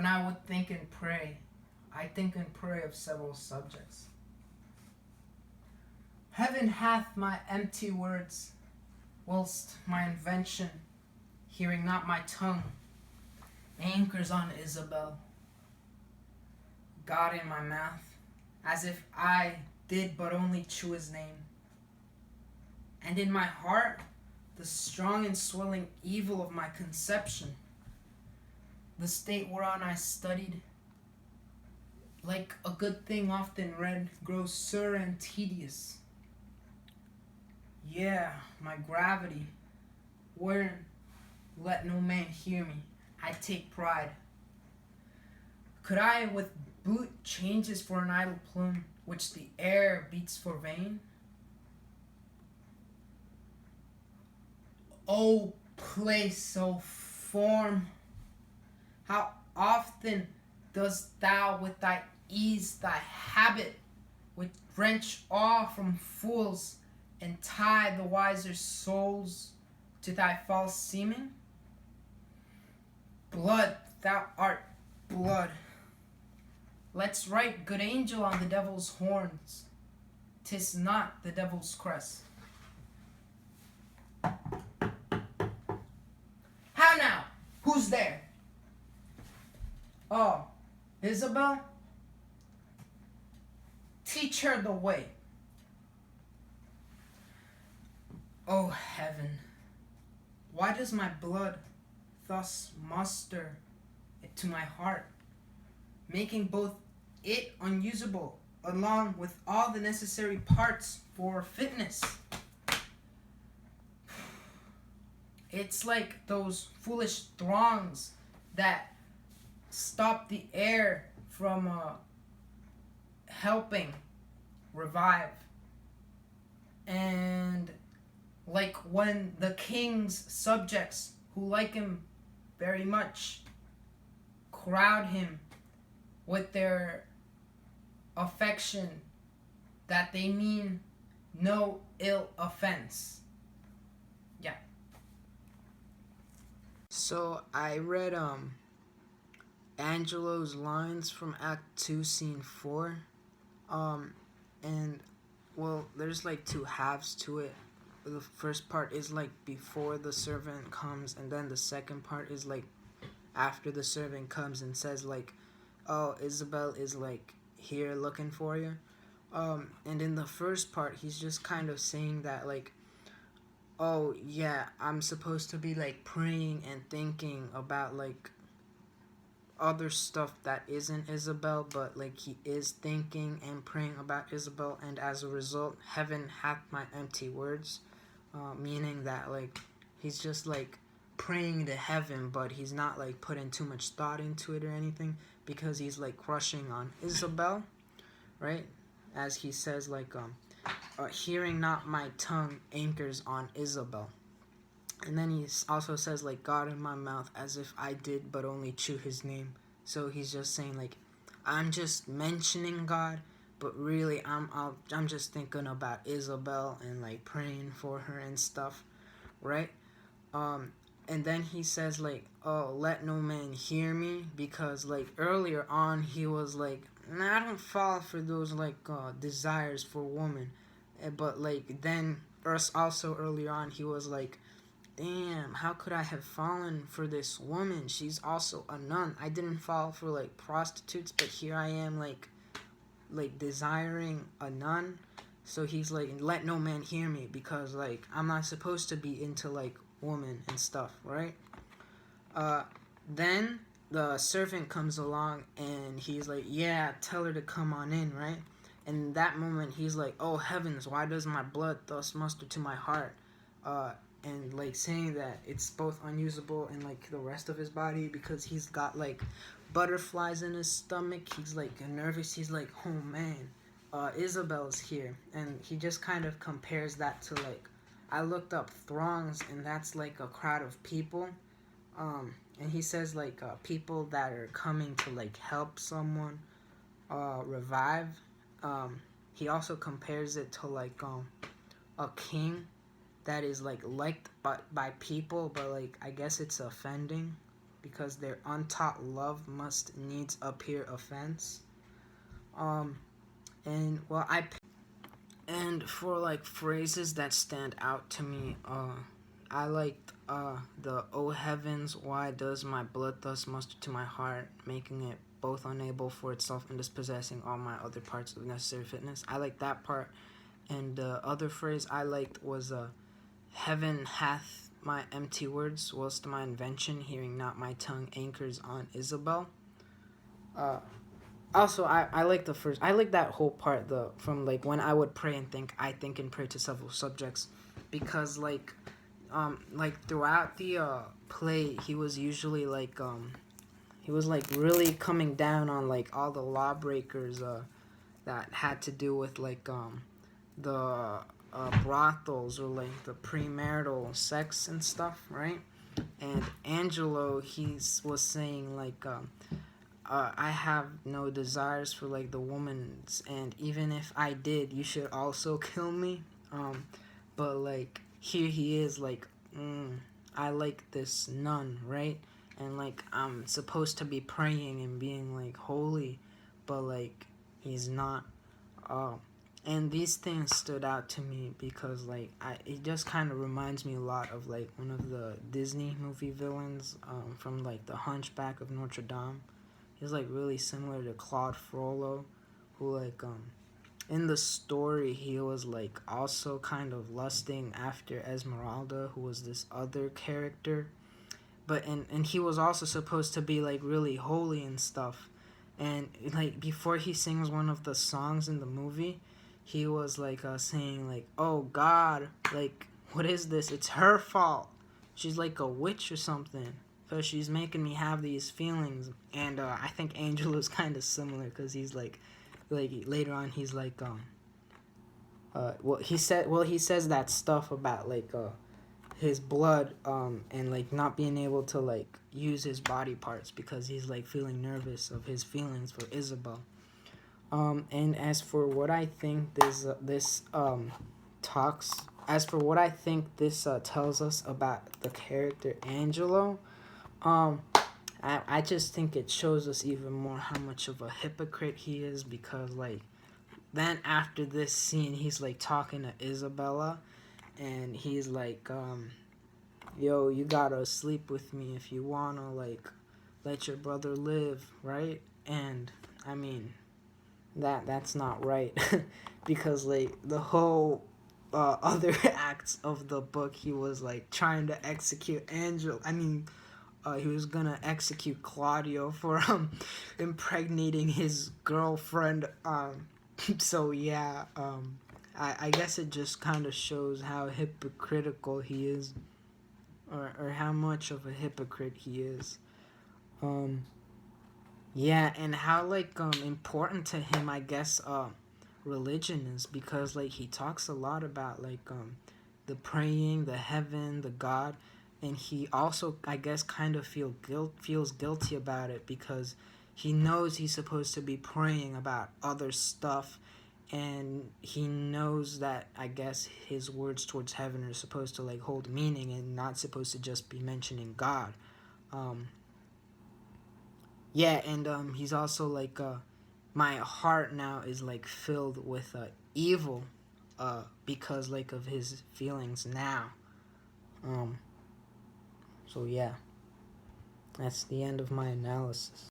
When I would think and pray, I think and pray of several subjects. Heaven hath my empty words, whilst my invention, hearing not my tongue, anchors on Isabel. God in my mouth, as if I did but only chew his name. And in my heart, the strong and swelling evil of my conception, the state whereon I studied, like a good thing often read, grows sour and tedious. Yeah, my gravity, wherein let no man hear me, I take pride. Could I with boot changes for an idle plume, which the air beats for vain? O place, O form, how often dost thou with thy ease, thy habit, which wrench awe from fools, and tie the wiser souls to thy false seeming? Blood, thou art blood. Let's write good angel on the devil's horns. 'Tis not the devil's crest. How now? Who's there? Oh, Isabel? Teach her the way. Oh heaven, why does my blood thus muster it to my heart, making both it unusable along with all the necessary parts for fitness? It's like those foolish throngs that stop the air from helping revive. And like when the king's subjects who like him very much crowd him with their affection that they mean no ill offense. Yeah. So I read Angelo's lines from Act 2, Scene 4. And well, there's like two halves to it. The first part is like before the servant comes, and then the second part is like after the servant comes and says like, oh, Isabel is like here looking for you. And in the first part, he's just kind of saying that like, oh yeah, I'm supposed to be like praying and thinking about like other stuff that isn't Isabel, but like he is thinking and praying about Isabel, and as a result, heaven hath my empty words, meaning that like he's just like praying to heaven, but he's not like putting too much thought into it or anything, because he's like crushing on Isabel, right? As he says like hearing not my tongue anchors on Isabel. And then he also says like God in my mouth, as if I did but only chew his name. So he's just saying like I'm just mentioning God, but really I'm just thinking about Isabel and like praying for her and stuff, right? And then he says like, oh, let no man hear me, because like earlier on he was like, nah, I don't fall for those like desires for woman, but like then also earlier on he was like, damn, how could I have fallen for this woman? She's also a nun. I didn't fall for like prostitutes, but here I am like desiring a nun. So he's like, let no man hear me, because like I'm not supposed to be into like woman and stuff, right? Then the servant comes along and he's like, yeah, tell her to come on in, right? And in that moment he's like, oh heavens, why does my blood thus muster to my heart? And like saying that it's both unusable and like the rest of his body, because he's got like butterflies in his stomach. He's like nervous. He's like, oh man, Isabel's here. And he just kind of compares that to like, I looked up throngs, and that's like a crowd of people. And he says like people that are coming to like help someone revive. He also compares it to like a king that is like liked by people, but like I guess it's offending because their untaught love must needs appear offense. And well, and for like phrases that stand out to me, I liked the "O heavens, why does my blood thus muster to my heart, making it both unable for itself and dispossessing all my other parts of necessary fitness." I like that part. And the other phrase I liked was "Heaven hath my empty words, whilst my invention, hearing not my tongue, anchors on Isabel." Uh, Also, I like the first. I like that whole part, the from like when I would pray and think. I think and pray to several subjects, because like throughout the play, he was usually he was like really coming down on like all the lawbreakers that had to do with the brothels or like the premarital sex and stuff, right? And Angelo, was saying I have no desires for like the woman's, and even if I did, you should also kill me. But like here he is I like this nun, right? And like I'm supposed to be praying and being like holy, but like he's not. Uh, and these things stood out to me because it just kind of reminds me a lot of like one of the Disney movie villains from like The Hunchback of Notre Dame. He's like really similar to Claude Frollo, who in the story he was like also kind of lusting after Esmeralda, who was this other character. But and he was also supposed to be like really holy and stuff. And like before he sings one of the songs in the movie, he was saying like, "Oh God, like what is this? It's her fault. She's like a witch or something, because she's making me have these feelings." And I think Angel is kind of similar, because he's like later on he's he says that stuff about his blood and like not being able to like use his body parts because he's like feeling nervous of his feelings for Isabel. And as for what I think talks as for what I think this tells us about the character Angelo, um I just think it shows us even more how much of a hypocrite he is, because like then after this scene he's like talking to Isabella, and he's like yo, you gotta sleep with me if you wanna like let your brother live, right? And I mean that's not right because like the whole other acts of the book he was like trying to execute Angel. I mean he was gonna execute Claudio for impregnating his girlfriend. So yeah, I guess it just kind of shows how hypocritical he is, or how much of a hypocrite he is. Um, yeah, and how important to him, I guess, religion is, because like he talks a lot about the praying, the heaven, the God, and he also, I guess, kind of feels guilty about it, because he knows he's supposed to be praying about other stuff, and he knows that, I guess, his words towards heaven are supposed to like hold meaning and not supposed to just be mentioning God. Um, yeah, and he's also my heart now is like filled with evil, because like of his feelings now. Um, so yeah, that's the end of my analysis.